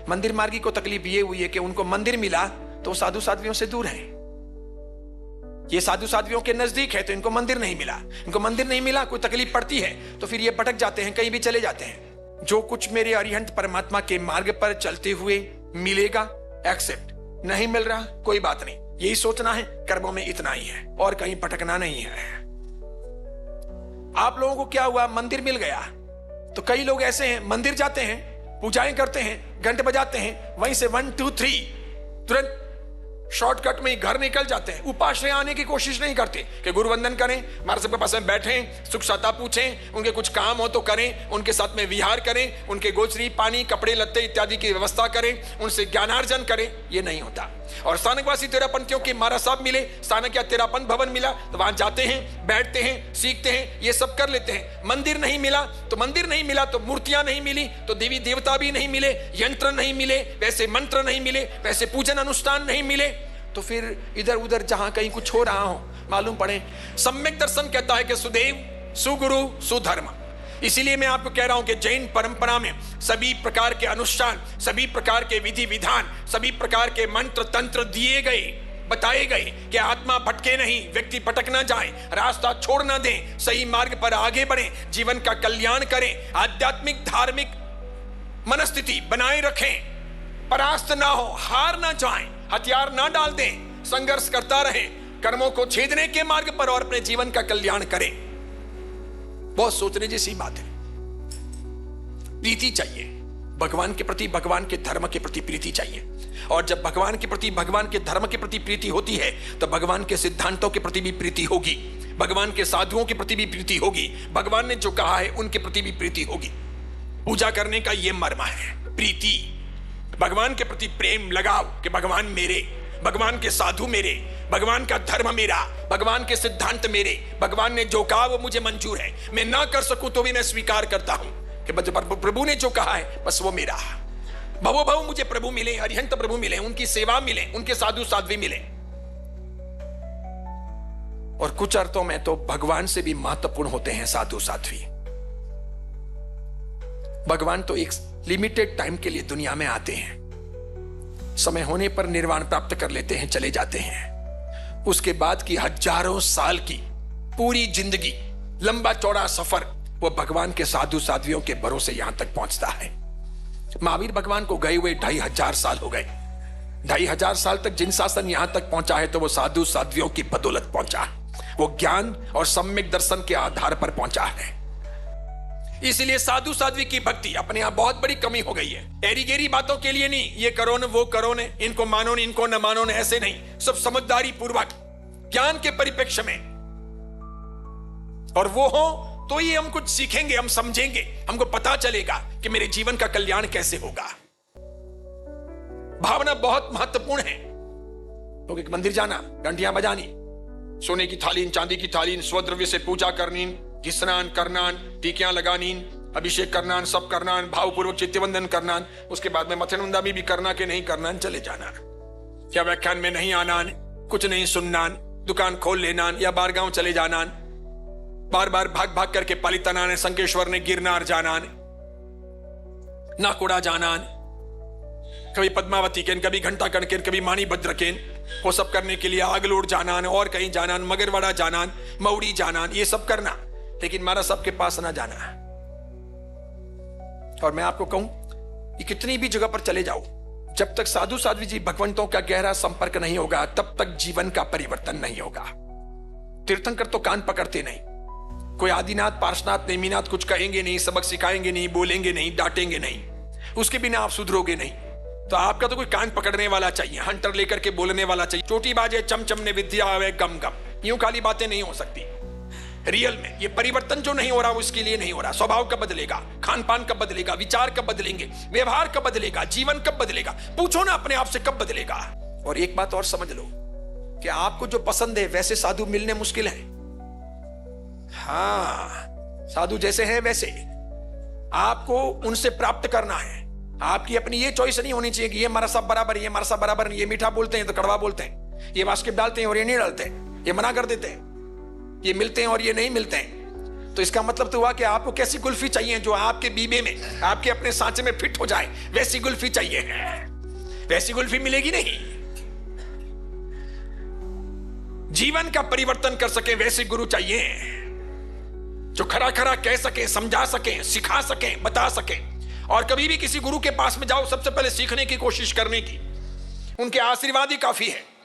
मंदिर मार्गी को तकलीफ ये हुई है कि उनको मंदिर मिला तो साधु साध्वियों से दूर है। ये साधु साध्वियों के नजदीक है तो इनको मंदिर नहीं मिला, इनको मंदिर नहीं मिला, कोई तकलीफ पड़ती है तो फिर ये भटक जाते हैं, कहीं भी चले जाते हैं। जो कुछ मेरे अरिहंत परमात्मा के मार्ग पर चलते हुए मिलेगा एक्सेप्ट, नहीं मिल रहा कोई बात नहीं, यही सोचना है कर्मों में इतना ही है और कहीं भटकना नहीं है। आप लोगों को क्या हुआ, मंदिर मिल गया तो कई लोग ऐसे हैं मंदिर जाते हैं, पूजाएं करते हैं, घंटे बजाते हैं, वहीं से 1 2 3 तुरंत शॉर्टकट में ही घर निकल जाते हैं। उपाश्रय आने की कोशिश नहीं करते कि गुरु वंदन करें, हमारे सबके पास में बैठें, सुख सता पूछें, उनके कुछ काम हो तो करें, उनके साथ में विहार करें, उनके गोचरी पानी कपड़े लत्ते इत्यादि की व्यवस्था करें, उनसे ज्ञानार्जन करें। ये नहीं होता। और स्थानकवासी तेरापंथियों के महाराज साहब मिले, स्थानक या तेरापंथ भवन मिला तो वहां जाते हैं, बैठते हैं, सीखते हैं, ये सब कर लेते हैं। मंदिर नहीं मिला तो मंदिर नहीं मिला तो मूर्तियां नहीं मिली तो देवी देवता भी नहीं मिले, यंत्र नहीं मिले, वैसे मंत्र नहीं मिले, वैसे पूजन अनुष्ठान नहीं मिले, तो फिर इधर उधर जहां कहीं कुछ हो रहा हो मालूम पड़े। सम्यक दर्शन कहता है कि सुदेव सुगुरु सुधर्म। इसीलिए मैं आपको कह रहा हूं कि जैन परंपरा में सभी प्रकार के अनुष्ठान, सभी प्रकार के विधि विधान, सभी प्रकार के मंत्र तंत्र दिए गए, बताए गए कि आत्मा भटके नहीं, व्यक्ति भटक ना जाए, रास्ता छोड़ ना दें, सही मार्ग पर आगे बढ़े, जीवन का कल्याण करें, आध्यात्मिक धार्मिक मनस्थिति बनाए रखें, परास्त ना हो, हार ना जाएं, हथियार ना डाल दें, संघर्ष करता रहे, कर्मों को छेदने के मार्ग पर और अपने जीवन का कल्याण करें। बहुत सोचने जैसी बात है। प्रीति चाहिए भगवान के प्रति, भगवान के धर्म के प्रति प्रीति चाहिए। और जब भगवान के प्रति, भगवान के धर्म के प्रति प्रीति होती है तो भगवान के सिद्धांतों के प्रति भी प्रीति होगी, भगवान के साधुओं के प्रति भी प्रीति होगी, भगवान ने जो कहा है उनके प्रति भी प्रीति होगी। पूजा करने का यह मर्म है, प्रीति, भगवान के प्रति प्रेम लगाओ कि भगवान मेरे, भगवान के साधु मेरे, भगवान का धर्म मेरा, भगवान के सिद्धांत मेरे, भगवान ने जो कहा वो मुझे मंजूर है, मैं ना कर सकूं तो भी मैं स्वीकार करता हूं कि प्रभु ने जो कहा है बस वो मेरा। भवो भव मुझे प्रभु मिले, अरिहंत प्रभु मिले, उनकी सेवा मिले, उनके साधु साध्वी मिले। और कुछ अर्थों में तो भगवान से भी महत्वपूर्ण होते हैं साधु साध्वी। भगवान तो एक लिमिटेड टाइम के लिए दुनिया में आते हैं, समय होने पर निर्वाण प्राप्त कर लेते हैं, चले जाते हैं। उसके बाद की हजारों साल की पूरी जिंदगी, लंबा चौड़ा सफर, वो भगवान के साधु साध्वियों के भरोसे यहां तक पहुंचता है। महावीर भगवान को गए हुए 2500 साल हो गए। 2500 साल तक जिन शासन यहां तक पहुंचा है तो वो साधु साध्वियों की बदौलत पहुंचा है, वो ज्ञान और सम्यक दर्शन के आधार पर पहुंचा है। इसलिए साधु साध्वी की भक्ति अपने यहां बहुत बड़ी कमी हो गई है। एरी गेरी बातों के लिए नहीं, ये करो न वो करो न, इनको मानो न इनको न मानो न, ऐसे नहीं, सब समझदारी पूर्वक ज्ञान के परिप्रेक्ष्य में। और वो हो तो ये हम कुछ सीखेंगे, हम समझेंगे, हमको पता चलेगा कि मेरे जीवन का कल्याण कैसे होगा। भावना बहुत महत्वपूर्ण है। तो एक मंदिर जाना, घंटियां बजानी, सोने की थाली, चांदी की थाली, स्वद्रव्य से पूजा करनी, स्नान करना, टीकियां लगानी, अभिषेक करना, सब करना, भावपूर्वक चित्तवंदन करना, उसके बाद में मथनुंदा भी करना कि नहीं करना, चले जाना, या व्याख्यान में नहीं आना, कुछ नहीं सुनना, दुकान खोल लेना या बारगांव चले जाना, बार बार भाग भाग करके पालिताना ने, संकेश्वर ने, गिरनार जाना, नाकोड़ा जाना, कभी पद्मावती केन, कभी घंटा कणकेन, कभी माणिभद्र केन, वो सब करने के लिए आगलोड जाना, और कहीं जाना, मगरवाड़ा जाना, मऊड़ी जाना, ये सब करना, लेकिन महाराज सबके पास ना जाना। और मैं आपको कहूं कि कितनी भी जगह पर चले जाओ, जब तक साधु साध्वी जी भगवंतों का गहरा संपर्क नहीं होगा तब तक जीवन का परिवर्तन नहीं होगा। तीर्थंकर तो कान पकड़ते नहीं, कोई आदिनाथ, पार्श्वनाथ, नेमिनाथ कुछ कहेंगे नहीं, सबक सिखाएंगे नहीं, बोलेंगे नहीं, डांटेंगे नहीं, उसके बिना आप सुधरोगे नहीं। तो आपका तो कोई कान पकड़ने वाला चाहिए, हंटर लेकर के बोलने वाला चाहिए। चोटी बाजे चमचम ने विद्या आवे गम गम, यूं खाली बातें नहीं हो सकती। रियल में ये परिवर्तन जो नहीं हो रहा वो इसके लिए नहीं हो रहा। स्वभाव कब बदलेगा, खान पान कब बदलेगा, विचार कब बदलेंगे, व्यवहार कब बदलेगा, जीवन कब बदलेगा, पूछो ना अपने आप से कब बदलेगा। और एक बात और समझ लो कि आपको जो पसंद है वैसे साधु मिलने मुश्किल है। हाँ, साधु जैसे हैं वैसे आपको उनसे प्राप्त करना है। आपकी अपनी ये चॉइस नहीं होनी चाहिए कि ये हमारा सब बराबर है, ये हमारा सब बराबर नहीं, ये मीठा बोलते हैं तो कड़वा बोलते हैं, ये वास्किप डालते हैं और ये नहीं डालते हैं, ये मना कर देते हैं, ये मिलते हैं और ये नहीं मिलते हैं। तो इसका मतलब तो हुआ कि आपको कैसी कुल्फी चाहिए जो आपके बीबे में, आपके अपने सांचे में फिट हो जाए, वैसी कुल्फी चाहिए। वैसी कुल्फी मिलेगी नहीं। जीवन का परिवर्तन कर सके वैसे गुरु चाहिए, जो खरा खरा कह सके, समझा सके, सिखा सके, बता सके। और कभी भी किसी गुरु के पास में जाओ, सबसे पहले सीखने की कोशिश करने की, उनके आशीर्वाद ही काफी है।